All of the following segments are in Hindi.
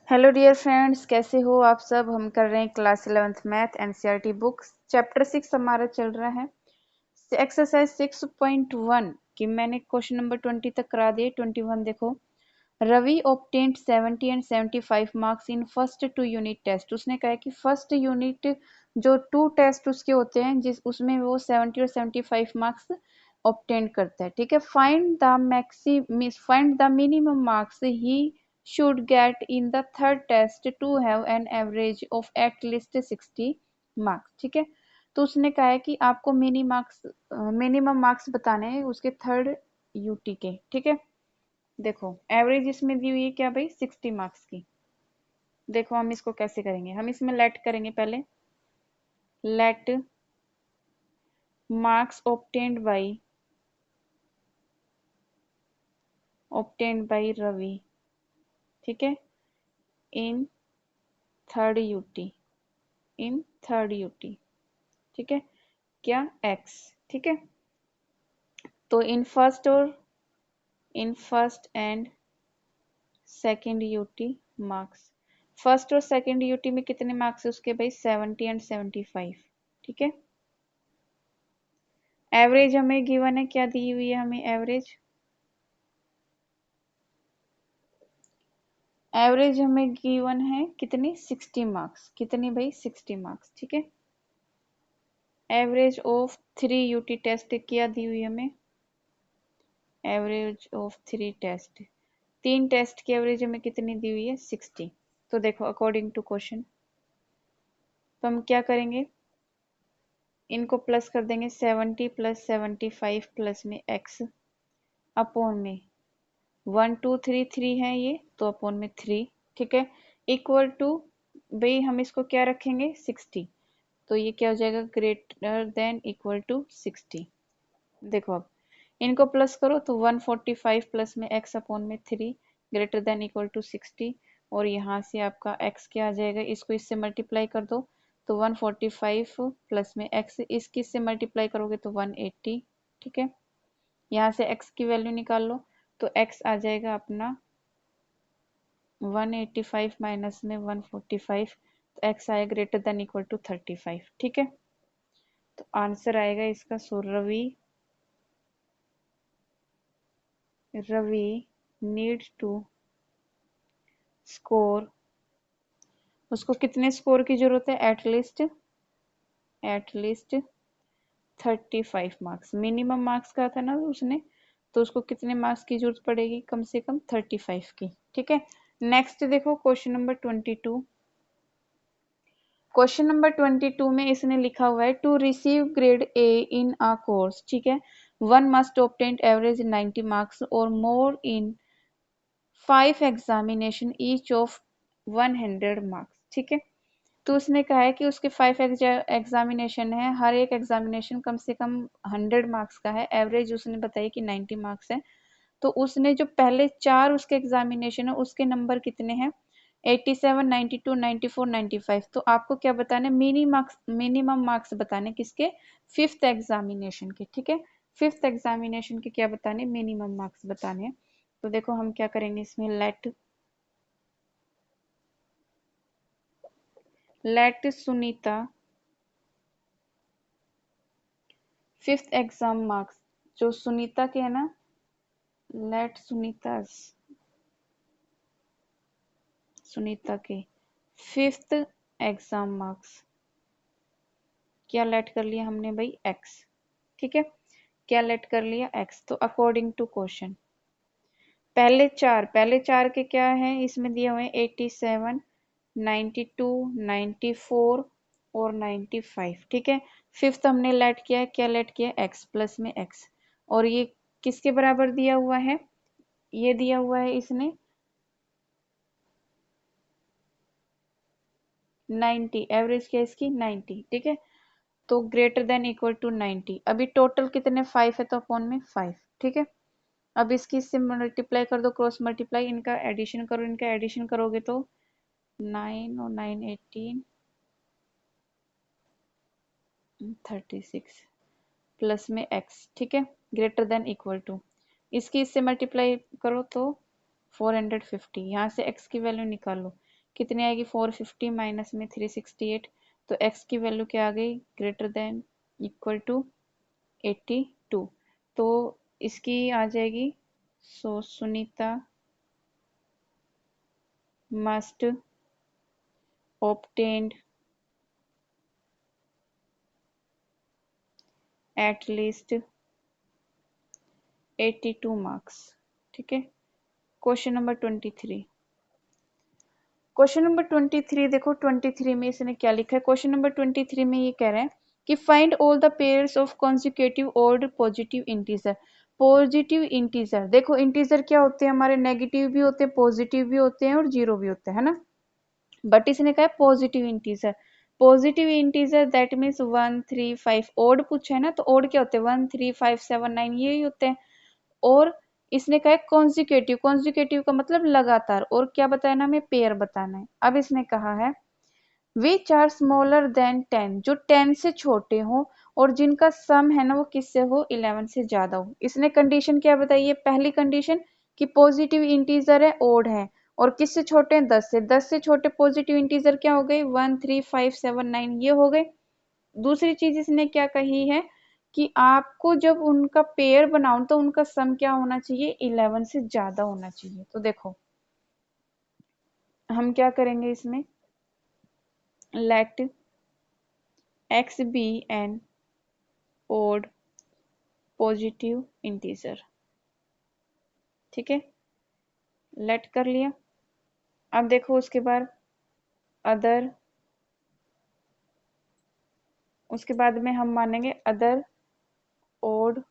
हेलो डियर फ्रेंड्स, कैसे हो आप सब। हम कर रहे हैं class 11th math NCERT books chapter 6 हमारा चल रहा है। एक्सरसाइज 6.1 कि मैंने क्वेश्चन नंबर 20 तक करा दिए। 21 देखो। Ravi obtained 70 and 75 marks in first 2 unit test. उसने कहा है कि फर्स्ट यूनिट जो 2 टेस्ट उसके होते हैं जिस उसमें वो 70 और 75 मार्क्स ऑब्टेन करता है। ठीक है। Find the minimum marks he should get in the third test to have an average of at least 60 marks। ठीक है। तो उसने कहा है कि आपको मिनिमम मार्क्स बताने हैं उसके थर्ड यूटी के। ठीक है। देखो एवरेज इसमें दी हुई है क्या भाई, 60 मार्क्स की। देखो हम इसको कैसे करेंगे, हम इसमें लेट करेंगे पहले। Let marks obtained by Ravi, ठीक है, इन थर्ड यूटी, ठीक है, क्या एक्स। ठीक है। तो in first and second UT marks. First और सेकंड यूटी में कितने मार्क्स है उसके भाई, 70 एंड 75। ठीक है। एवरेज हमें गिवन है, क्या दी हुई है हमें एवरेज हमें गिवन है कितनी, 60 मार्क्स। कितनी भाई, 60 मार्क्स। ठीक है। एवरेज ऑफ 3 यूटी टेस्ट क्या दी हुई हमें, एवरेज ऑफ 3 टेस्ट, 3 टेस्ट की एवरेज हमें कितनी दी हुई है, 60। तो देखो अकॉर्डिंग टू क्वेश्चन तो हम क्या करेंगे, इनको प्लस कर देंगे। 70 प्लस 75 प्लस में एक्स अपॉन में 1 2 3 3 है ये, तो अपॉन में 3। ठीक है। इक्वल टू, भाई हम इसको क्या रखेंगे, 60। तो ये क्या हो जाएगा, ग्रेटर देन इक्वल टू 60। देखो अब इनको प्लस करो तो 145 प्लस में एक्स अपॉन में 3 ग्रेटर देन इक्वल टू 60। और यहाँ से आपका एक्स क्या आ जाएगा, इसको इससे मल्टीप्लाई कर दो तो 145 प्लस में एक्स, इसकी से मल्टीप्लाई करोगे तो 180। ठीक है। यहाँ से एक्स की वैल्यू निकाल लो तो एक्स आ जाएगा अपना 185 माइनस में 145, तो एक्स आएगा ग्रेटर देन इक्वल टू 35। ठीक है। तो आंसर आएगा इसका, सो रवि नीड्स टू स्कोर, उसको कितने स्कोर की जरूरत है, एटलीस्ट 35 मार्क्स। मिनिमम मार्क्स का था ना उसने, तो उसको कितने मार्क्स की जरूरत पड़ेगी, कम से कम 35 की। ठीक है। नेक्स्ट देखो क्वेश्चन नंबर 22। क्वेश्चन नंबर 22 में इसने लिखा हुआ है to receive grade A in a course. ठीक है। One must obtain average 90 marks और more in 5 examination each of 100 marks. ठीक है। तो उसने कहा है कि उसके 5 एग्जामिनेशन है, हर एक एग्जामिनेशन कम से कम 100 मार्क्स का है। एवरेज उसने बताई कि 90 मार्क्स है। तो उसने जो पहले 4 उसके एग्जामिनेशन है उसके नंबर कितने हैं, 87 92 94 95। तो आपको क्या बताना है, मिनिमम मार्क्स बताने किसके, 5th एग्जामिनेशन के। ठीक है। 5th एग्जामिनेशन के क्या बताने, मिनिमम मार्क्स बताने हैं। तो देखो हम क्या करेंगे इसमें, late Sunita 5th exam marks, जो सुनीता के है ना, लेट सुनीता के 5th एग्जाम मार्क्स, क्या लेट कर लिया हमने भाई, एक्स। ठीक है। क्या लेट कर लिया, एक्स। तो अकॉर्डिंग टू क्वेश्चन पहले चार के क्या है इसमें दिए हुए हैं, 87 92 94 और 95। ठीक है। 5th हमने लेट किया है, क्या लेट किया, एक्स प्लस में एक्स। और ये किसके बराबर दिया हुआ है, ये दिया हुआ है इसने 90, एवरेज क्या है इसकी 90। ठीक है। तो ग्रेटर देन इक्वल टू 90। अभी टोटल कितने 5 है तो अपॉन में 5। ठीक है। अब इसकी इससे मल्टीप्लाई कर दो, क्रॉस मल्टीप्लाई, इनका एडिशन करो, इनका एडिशन करोगे तो 9 और 9 18 36 प्लस में x। ठीक है। ग्रेटर देन इक्वल टू, इसकी इससे मल्टीप्लाई करो तो 450। यहाँ से x की वैल्यू निकाल लो, कितनी आएगी 450 माइनस में 368, तो x की वैल्यू क्या आ गई ग्रेटर देन इक्वल टू 82। तो इसकी आ जाएगी, so Sunita must obtained at least 82 marks. ठीक है, क्वेश्चन नंबर 23। क्वेश्चन नंबर 23 देखो, 23 में इसने क्या लिखा है। क्वेश्चन नंबर 23 में ये कह रहे हैं कि find all the pairs of consecutive odd positive integer. Positive integer, देखो इंटीजर क्या होते हैं हमारे, नेगेटिव भी होते हैं, पॉजिटिव भी होते हैं और जीरो भी होते हैं, है ना। बट इसने कहा positive integer. Positive integer that means 1 3 5। Odd पूछा है ना, तो ऑड क्या होते हैं 1 3 5 7 9 यही होते हैं। और इसने कहा है कॉन्जिक्यूटिव, कॉन्जिक्यूटिव का मतलब लगातार, और क्या बताया ना हमें, पेयर बताना है। अब इसने कहा है विच आर स्मॉलर देन 10, जो 10 से छोटे हो और जिनका सम है ना वो किससे हो 11 से ज्यादा हो। इसने कंडीशन क्या बताई है, पहली कंडीशन कि पॉजिटिव इंटीजर है, ओड है, और किससे छोटे हैं 10 से। 10 से छोटे पॉजिटिव इंटीजर क्या हो गए 1 3 5 7 9 ये हो गए। दूसरी चीज इसने क्या कही है कि आपको जब उनका पेयर बनाओ तो उनका सम क्या होना चाहिए 11 से ज्यादा होना चाहिए। तो देखो हम क्या करेंगे इसमें, let x be an odd positive integer. ठीक है, लेट कर लिया। अब देखो उसके बाद अदर, उसके बाद में हम मानेंगे other odd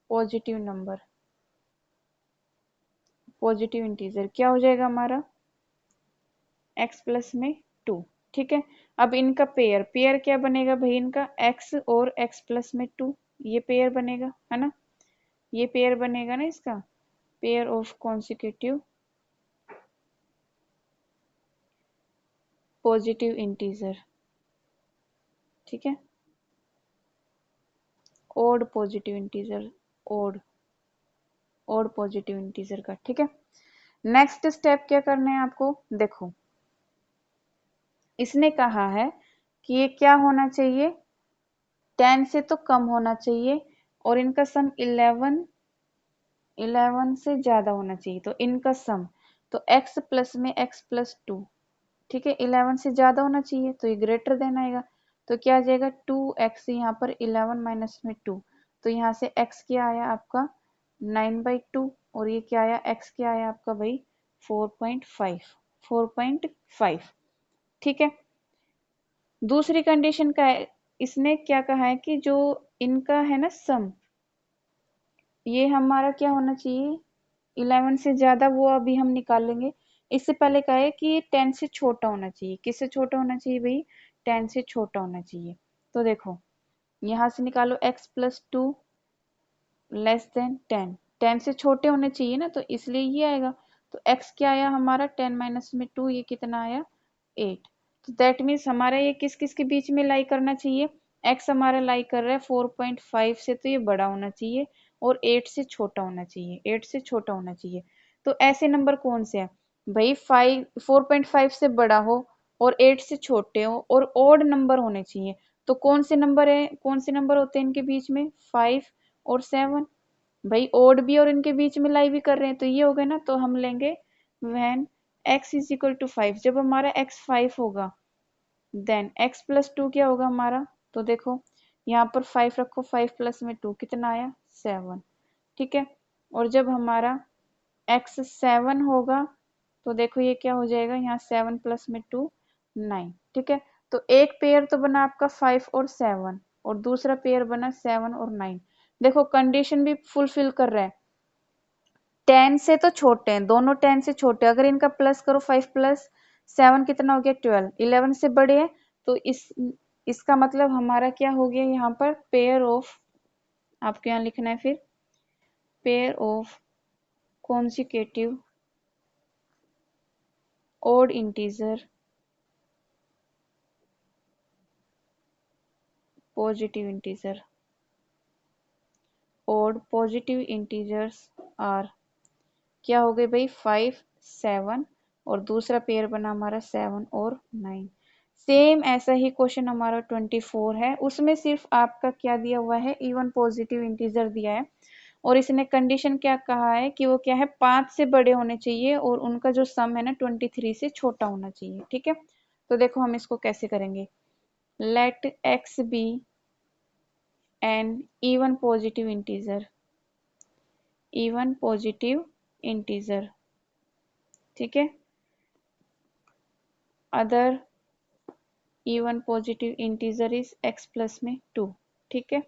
positive number, positive integer क्या हो जाएगा हमारा x प्लस में 2। ठीक है, अब इनका पेयर, पेयर क्या बनेगा भाई, इनका x और x प्लस में 2, ये पेयर बनेगा, है ना। ये पेयर बनेगा ना इसका, pair of consecutive positive integer. ठीक है, odd positive integer, odd odd positive integer का। ठीक है, नेक्स्ट स्टेप क्या करना है आपको, देखो इसने कहा है कि ये क्या होना चाहिए 10 से तो कम होना चाहिए और इनका सम 11 से ज्यादा होना चाहिए। तो इनका सम, तो x प्लस में x प्लस 2, ठीक है 11 से ज्यादा होना चाहिए, तो ये ग्रेटर देन आएगा। तो क्या आ जाएगा 2x, यहाँ पर 11 माइनस में 2, तो यहाँ से x क्या आया आपका 9/2, और ये क्या आया x क्या आया आपका भाई 4.5, 4.5। ठीक है, दूसरी कंडीशन का है, इसने क्या कहा है कि जो इनका है ना सम, ये हमारा क्या होना चाहिए 11 से ज्यादा, वो अभी हम निकालेंगे। इससे पहले कहा है कि ये 10 से छोटा होना चाहिए। किससे छोटा होना चाहिए भाई 10 से छोटा होना चाहिए। तो देखो यहां से निकालो x प्लस 2 लेस देन 10, 10 से छोटे होने चाहिए ना, तो इसलिए ये आएगा। तो x क्या आया हमारा 10 माइनस में 2, ये कितना आया 8। तो दैट मीन्स हमारा ये किस किस के बीच में लाई करना चाहिए, x हमारा लाई कर रहा है 4.5 से, तो ये बड़ा होना चाहिए, और 8 से छोटा होना चाहिए, 8 से छोटा होना चाहिए। तो ऐसे नंबर कौन से हैं भाई 4.5 से बड़ा हो और 8 से छोटे हो और ओड नंबर होने चाहिए। तो कौन से नंबर है, कौन से नंबर होते हैं इनके बीच में 5 और 7। भाई ओड भी और इनके बीच में लाई भी कर रहे हैं, तो ये हो गए ना। तो हम लेंगे when x is equal to 5, जब हमारा x 5 होगा देन x प्लस 2 क्या होगा हमारा। तो देखो यहाँ पर 5 रखो, 5 प्लस में 2 कितना आया 7। ठीक है, और जब हमारा x 7 होगा तो देखो ये क्या हो जाएगा, यहाँ 7 प्लस में 2 9। ठीक है, तो एक पेयर तो बना आपका 5 और 7, और दूसरा पेयर बना 7 और 9। देखो कंडीशन भी फुलफिल कर रहा है, 10 से तो छोटे हैं दोनों, 10 से छोटे, अगर इनका प्लस करो 5 प्लस 7 कितना हो गया 12, 11 से बड़े हैं। तो इसका मतलब हमारा क्या हो गया यहाँ पर पेयर ऑफ, आपके यहाँ लिखना है फिर pair of consecutive odd integer positive integer, odd positive integers are क्या हो गए भाई 5 7 और दूसरा पेयर बना हमारा 7 और 9। सेम ऐसा ही क्वेश्चन हमारा 24 है, उसमें सिर्फ आपका क्या दिया हुआ है, इवन पॉजिटिव इंटीजर दिया है और इसने कंडीशन क्या कहा है कि वो क्या है 5 से बड़े होने चाहिए और उनका जो सम है ना 23 से छोटा होना चाहिए। ठीक है, तो देखो हम इसको कैसे करेंगे। Let x be an even positive integer, even positive integer, ठीक है, other even positive integer is x plus में 2। ठीक है,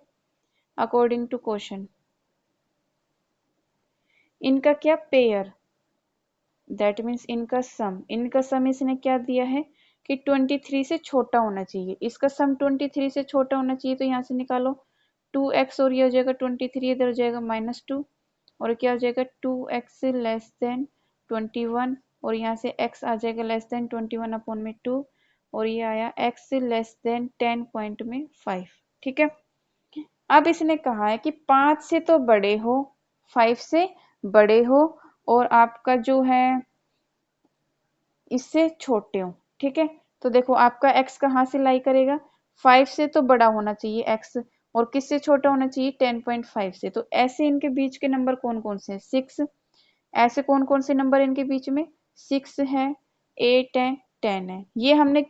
अकॉर्डिंग टू क्वेश्चन इनका क्या पेयर, दैट मीन्स इनका सम इसने क्या दिया है कि 23 से छोटा होना चाहिए। इसका सम 23 से छोटा होना चाहिए, तो यहाँ से निकालो 2x और ये हो जाएगा 23, इधर हो जाएगा -2 और क्या हो जाएगा 2x लेस देन 21 और यहाँ से x आ जाएगा लेस देन 21 अपॉन में 2 और ये आया x लेस देन 10 पॉइंट में 5। ठीक है, अब इसने कहा है कि 5 से तो बड़े हो, 5 से बड़े हो और आपका जो है इससे छोटे हो। ठीक है, तो देखो आपका x कहाँ से लाई करेगा, 5 से तो बड़ा होना चाहिए x और किससे छोटा होना चाहिए 10.5 से। तो ऐसे इनके बीच के नंबर कौन कौन से हैं, 6। ऐसे कौन कौन से नंबर इनके बीच में, 6 है, 8 है, 10 है। ये हमने